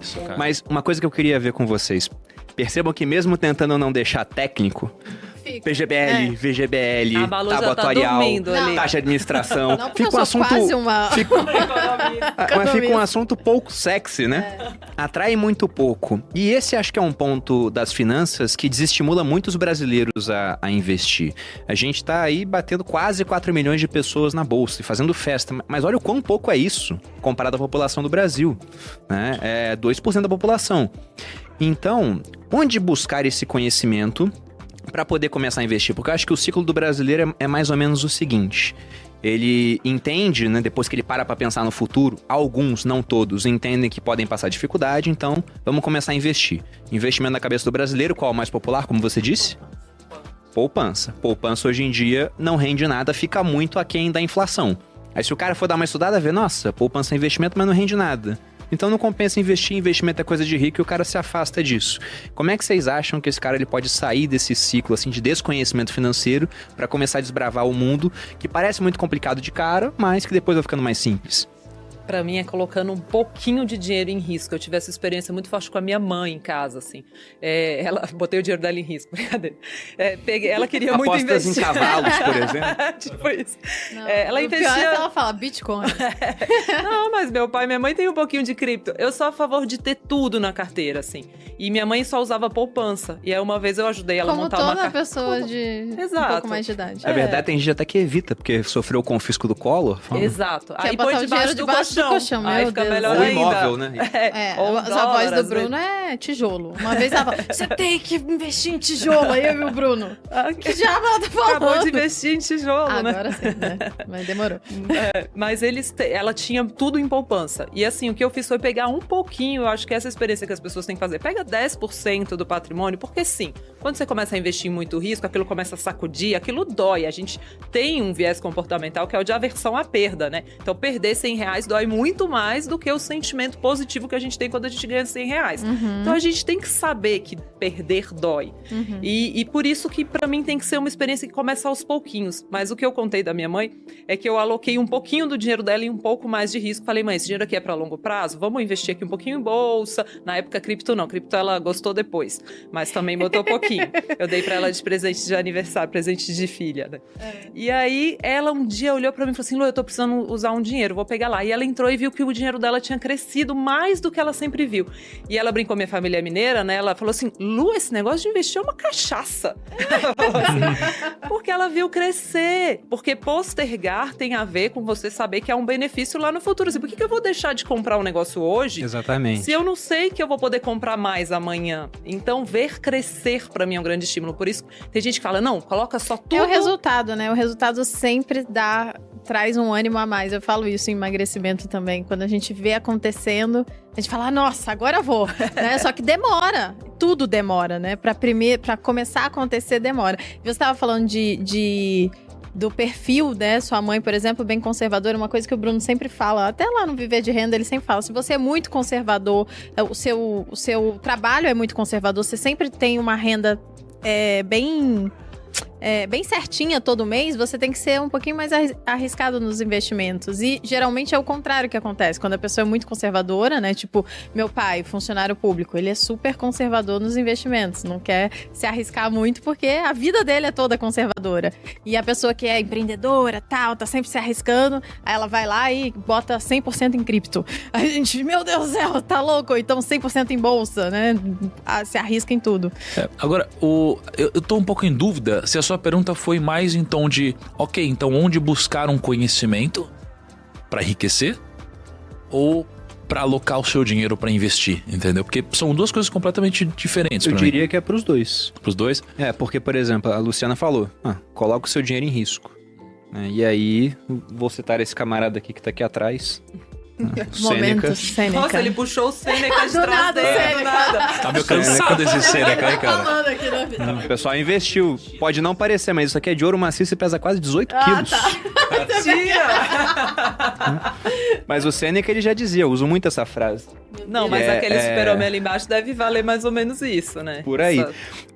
isso, cara. Mas uma coisa que eu queria ver com vocês. Percebam que mesmo tentando não deixar técnico, PGBL, VGBL, A Malu já tá tabuatorial, dormindo ali. taxa de administração. Não, porque eu sou quase uma... Mas fica um assunto pouco sexy, né? Atrai muito pouco. E esse acho que é um ponto das finanças que desestimula muitos brasileiros a investir. A gente tá aí batendo quase 4 milhões de pessoas na bolsa e fazendo festa. Mas olha o quão pouco é isso comparado à população do Brasil, né? É 2% da população. Então, onde buscar esse conhecimento para poder começar a investir? Porque eu acho que o ciclo do brasileiro é mais ou menos o seguinte. Ele entende, né, depois que ele para pensar no futuro, alguns, não todos, entendem que podem passar dificuldade, então vamos começar a investir. Investimento na cabeça do brasileiro, qual é o mais popular, como você disse? Poupança. Poupança hoje em dia não rende nada, fica muito aquém da inflação. Aí se o cara for dar uma estudada, vê, nossa, poupança é investimento, mas não rende nada. Então não compensa investir, investimento é coisa de rico e o cara se afasta disso. Como é que vocês acham que esse cara ele pode sair desse ciclo assim de desconhecimento financeiro para começar a desbravar o mundo, que parece muito complicado de cara, mas que depois vai ficando mais simples? Pra mim é colocando um pouquinho de dinheiro em risco. Eu tive essa experiência muito forte com a minha mãe em casa, assim. Botei o dinheiro dela em risco, brincadeira. Ela queria muito Apostas investir. em cavalos, por exemplo. Tipo isso. Não, Ela o pior investia... é que ela fala Bitcoin. Não, mas meu pai e minha mãe têm um pouquinho de cripto. Eu sou a favor de ter tudo na carteira, assim. E minha mãe só usava poupança. E aí uma vez eu ajudei ela a Como montar uma toda carteira. pessoa de Exato. um pouco mais de idade. Na verdade, tem gente até que evita, porque sofreu o confisco do Collor. Exato. Quer Aí botar põe o dinheiro debaixo do colchão, Aí meu fica Deus. melhor Ou ainda. imóvel, né? Ou As dólar, avós do às vezes. Bruno é tijolo. Uma vez ela falou, você tem que investir em tijolo. Aí eu e o Bruno. Que diabo ela tá falando? Acabou de investir em tijolo, né? Agora sim, né? Mas demorou. Mas ela tinha tudo em poupança. E assim, o que eu fiz foi pegar um pouquinho, eu acho que essa experiência que as pessoas têm que fazer. Pega 10% do patrimônio, porque sim, quando você começa a investir em muito risco, aquilo começa a sacudir, aquilo dói. A gente tem um viés comportamental que é o de aversão à perda, né? Então perder R$100 dói muito mais do que o sentimento positivo que a gente tem quando a gente ganha R$100. Então a gente tem que saber que perder dói. E por isso que pra mim tem que ser uma experiência que começa aos pouquinhos. Mas o que eu contei da minha mãe é que eu aloquei um pouquinho do dinheiro dela em um pouco mais de risco. Falei, mãe, esse dinheiro aqui é pra longo prazo? Vamos investir aqui um pouquinho em bolsa. Na época, cripto não. Cripto ela gostou depois. Mas também botou pouquinho. Eu dei pra ela de presente de aniversário, presente de filha, né? E aí, ela um dia olhou pra mim e falou assim, Lu, eu tô precisando usar um dinheiro, vou pegar lá. E ela entrou e viu que o dinheiro dela tinha crescido mais do que ela sempre viu. E ela brincou, minha família é mineira, né? Ela falou assim, Lu, esse negócio de investir é uma cachaça. Ela falou assim, porque ela viu crescer. Porque postergar tem a ver com você saber que há um benefício lá no futuro. Assim, por que eu vou deixar de comprar um negócio hoje? Exatamente. Se eu não sei que eu vou poder comprar mais amanhã. Então, ver crescer pra mim é um grande estímulo. Por isso, tem gente que fala, não, coloca só tudo. É o resultado, né? O resultado sempre traz um ânimo a mais. Eu falo isso em emagrecimento também. Quando a gente vê acontecendo, a gente fala, nossa, agora eu vou. Né? Só que demora. Tudo demora, né? Pra começar a acontecer, demora. Você estava falando do perfil, né? Sua mãe, por exemplo, bem conservadora, uma coisa que o Bruno sempre fala, até lá no Viver de Renda ele sempre fala, se você é muito conservador, o seu trabalho é muito conservador, você sempre tem uma renda bem certinha todo mês, você tem que ser um pouquinho mais arriscado nos investimentos. E geralmente é o contrário que acontece. Quando a pessoa é muito conservadora, né? Tipo, meu pai, funcionário público, ele é super conservador nos investimentos. Não quer se arriscar muito porque a vida dele é toda conservadora. E a pessoa que é empreendedora, tal, tá sempre se arriscando, aí ela vai lá e bota 100% em cripto. A gente, meu Deus do céu, tá louco? Então 100% em bolsa, né? Se arrisca em tudo. Agora, eu tô um pouco em dúvida se a sua pergunta foi mais em tom de, ok, então onde buscar um conhecimento para enriquecer ou para alocar o seu dinheiro para investir, entendeu? Porque são duas coisas completamente diferentes Eu pra mim. diria que é pros dois. Pros dois? Porque, por exemplo, a Luciana falou, coloca o seu dinheiro em risco. E aí, vou citar esse camarada aqui que tá aqui atrás. Momento Sêneca. Nossa, ele puxou o Sêneca de Do trás nada, dele, Sêneca. do nada. Tá meio cansado desse Sêneca aí, cara. Falando aqui na vida. O pessoal investiu. Pode não parecer, mas isso aqui é de ouro maciço e pesa quase 18 quilos. Mentira! Mas o Sêneca, ele já dizia, eu uso muito essa frase. Não, mas aquele super-homem ali embaixo deve valer mais ou menos isso, né? Por aí.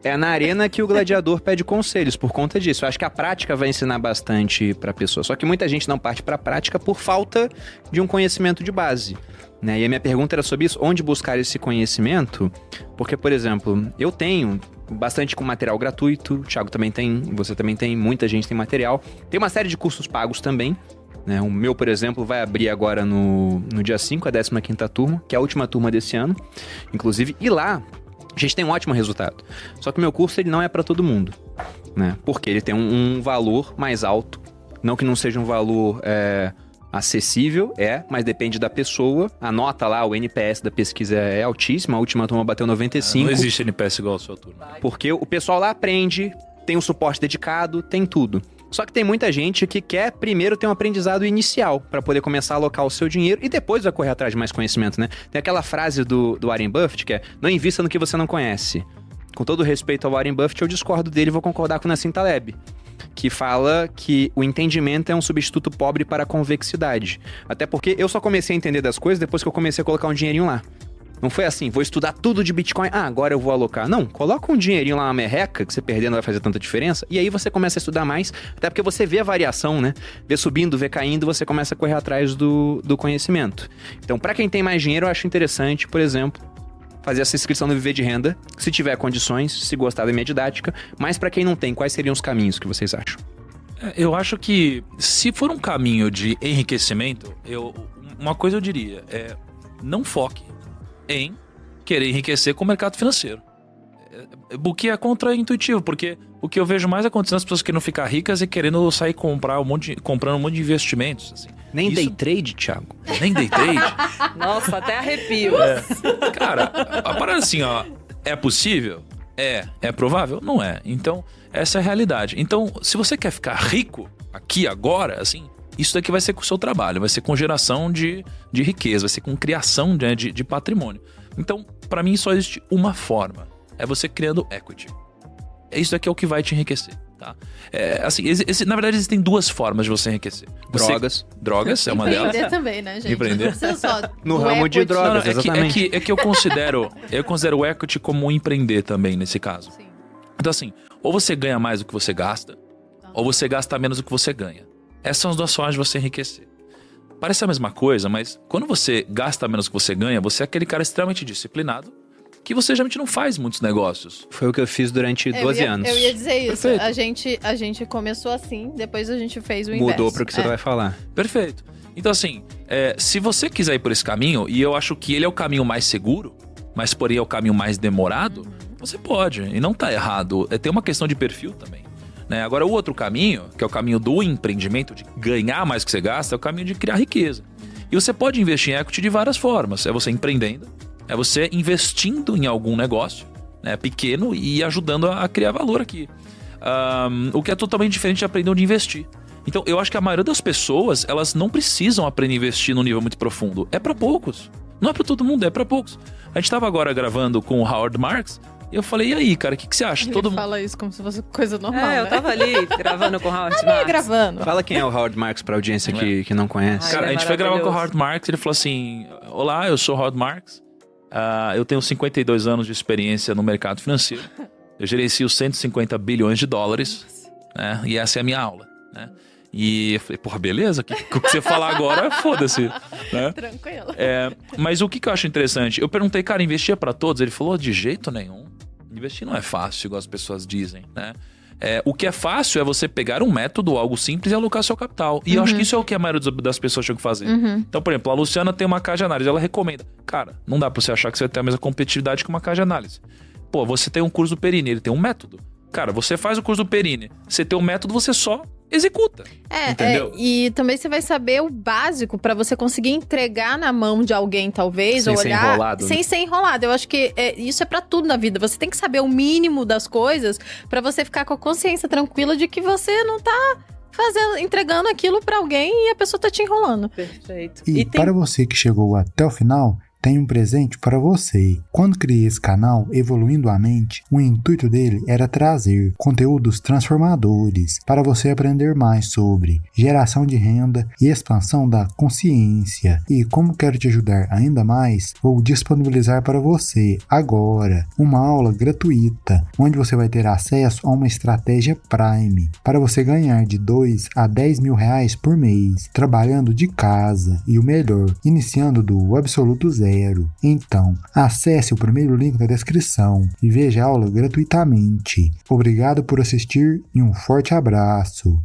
É na arena que o gladiador pede conselhos por conta disso. Eu acho que a prática vai ensinar bastante pra pessoa. Só que muita gente não parte pra prática por falta de um conhecimento de base. Né? E a minha pergunta era sobre isso, onde buscar esse conhecimento? Porque, por exemplo, eu tenho bastante com material gratuito, o Thiago também tem, você também tem, muita gente tem material. Tem uma série de cursos pagos também. Né? O meu, por exemplo, vai abrir agora no dia 5, a 15ª turma, que é a última turma desse ano, inclusive. E lá, a gente tem um ótimo resultado. Só que o meu curso, ele não é para todo mundo. Né? Porque ele tem um valor mais alto. Não que não seja um valor acessível, mas depende da pessoa. A nota lá, o NPS da pesquisa é altíssima. A última turma bateu 95. Não existe NPS igual a sua turma. Porque o pessoal lá aprende, tem um suporte dedicado, tem tudo. Só que tem muita gente que quer primeiro ter um aprendizado inicial para poder começar a alocar o seu dinheiro e depois vai correr atrás de mais conhecimento, né? Tem aquela frase do Warren Buffett que é: não invista no que você não conhece. Com todo respeito ao Warren Buffett, eu discordo dele e vou concordar com o Nassim Taleb, que fala que o entendimento é um substituto pobre para a convexidade. Até porque eu só comecei a entender das coisas depois que eu comecei a colocar um dinheirinho lá. Não foi assim, vou estudar tudo de Bitcoin, agora eu vou alocar. Não, coloca um dinheirinho lá na merreca, que você perder não vai fazer tanta diferença, e aí você começa a estudar mais, até porque você vê a variação, né? Vê subindo, vê caindo, você começa a correr atrás do conhecimento. Então, para quem tem mais dinheiro, eu acho interessante, por exemplo, fazer essa inscrição no Viver de Renda, se tiver condições, se gostar da minha didática, mas para quem não tem, quais seriam os caminhos que vocês acham? Eu acho que, se for um caminho de enriquecimento, uma coisa eu diria, não foque em querer enriquecer com o mercado financeiro. O que é contra-intuitivo, porque o que eu vejo mais acontecendo, as pessoas querendo ficar ricas e querendo sair comprando um monte de investimentos. Assim. Nem day trade, Thiago? Nem day trade? Nossa, até arrepio. Cara, a parada assim, ó, é possível? É provável? Não é. Então, essa é a realidade. Então, se você quer ficar rico aqui, agora, assim, isso daqui vai ser com o seu trabalho, vai ser com geração de riqueza, vai ser com criação de patrimônio. Então, pra mim, só existe uma forma. É você criando equity. Isso daqui é o que vai te enriquecer, tá? Assim, na verdade, existem duas formas de você enriquecer. Drogas é uma delas. Empreender também, né, gente? Empreender. Não precisa só no ramo de drogas, exatamente. É que eu considero o equity como um empreender também, nesse caso. Sim. Então, assim, ou você ganha mais do que você gasta, ou você gasta menos do que você ganha. Essas são as duas formas de você enriquecer. Parece a mesma coisa, mas quando você gasta menos do que você ganha, você é aquele cara extremamente disciplinado, que você geralmente não faz muitos negócios. Foi o que eu fiz durante 12 anos. Eu ia dizer isso. Perfeito. A gente começou assim, depois a gente fez o inverso. Mudou para o que você vai falar. Perfeito. Então, assim, se você quiser ir por esse caminho, e eu acho que ele é o caminho mais seguro, mas porém é o caminho mais demorado, você pode. E não tá errado. Tem uma questão de perfil também. Né? Agora, o outro caminho, que é o caminho do empreendimento, de ganhar mais do que você gasta, é o caminho de criar riqueza. E você pode investir em equity de várias formas. É você empreendendo, é você investindo em algum negócio, né, pequeno e ajudando a criar valor aqui. O que é totalmente diferente de aprender onde investir. Então, eu acho que a maioria das pessoas, elas não precisam aprender a investir num nível muito profundo. É para poucos. Não é para todo mundo, é para poucos. A gente tava agora gravando com o Howard Marks, e eu falei, e aí, cara, o que você acha? Ele fala isso como se fosse coisa normal, eu tava ali gravando com o Howard Marks. Gravando. Fala quem é o Howard Marks pra audiência que não conhece. Cara, a gente foi gravar com o Howard Marks, ele falou assim, olá, eu sou o Howard Marks, eu tenho 52 anos de experiência no mercado financeiro, eu gerencio 150 bilhões de dólares, né, e essa é a minha aula, né. E eu falei, porra, beleza, o que você falar agora, foda-se, né? Tranquilo. Mas o que eu acho interessante, eu perguntei, cara, investir é pra todos? Ele falou, de jeito nenhum. Investir não é fácil, igual as pessoas dizem, né? O que é fácil é você pegar um método, algo simples e alocar seu capital. E eu acho que isso é o que a maioria das pessoas tinham que fazer. Então, por exemplo, a Luciana tem uma casa de análise, ela recomenda. Cara, não dá pra você achar que você vai ter a mesma competitividade que uma casa de análise. Pô, você tem um curso do Perini, ele tem um método. Cara, você faz o curso do Perini, você tem um método, você só executa. Entendeu? E também você vai saber o básico pra você conseguir entregar na mão de alguém, talvez, sem ou olhar ser enrolado, sem ser enrolado. Eu acho que isso é pra tudo na vida. Você tem que saber o mínimo das coisas pra você ficar com a consciência tranquila de que você não tá entregando aquilo pra alguém e a pessoa tá te enrolando. Perfeito. E para você que chegou até o final, tenho um presente para você. Quando criei esse canal, Evoluindo a Mente, o intuito dele era trazer conteúdos transformadores para você aprender mais sobre geração de renda e expansão da consciência. E como quero te ajudar ainda mais, vou disponibilizar para você agora uma aula gratuita, onde você vai ter acesso a uma estratégia Prime para você ganhar de 2 a 10 mil reais por mês, trabalhando de casa e o melhor, iniciando do absoluto zero. Então, acesse o primeiro link na descrição e veja a aula gratuitamente. Obrigado por assistir e um forte abraço.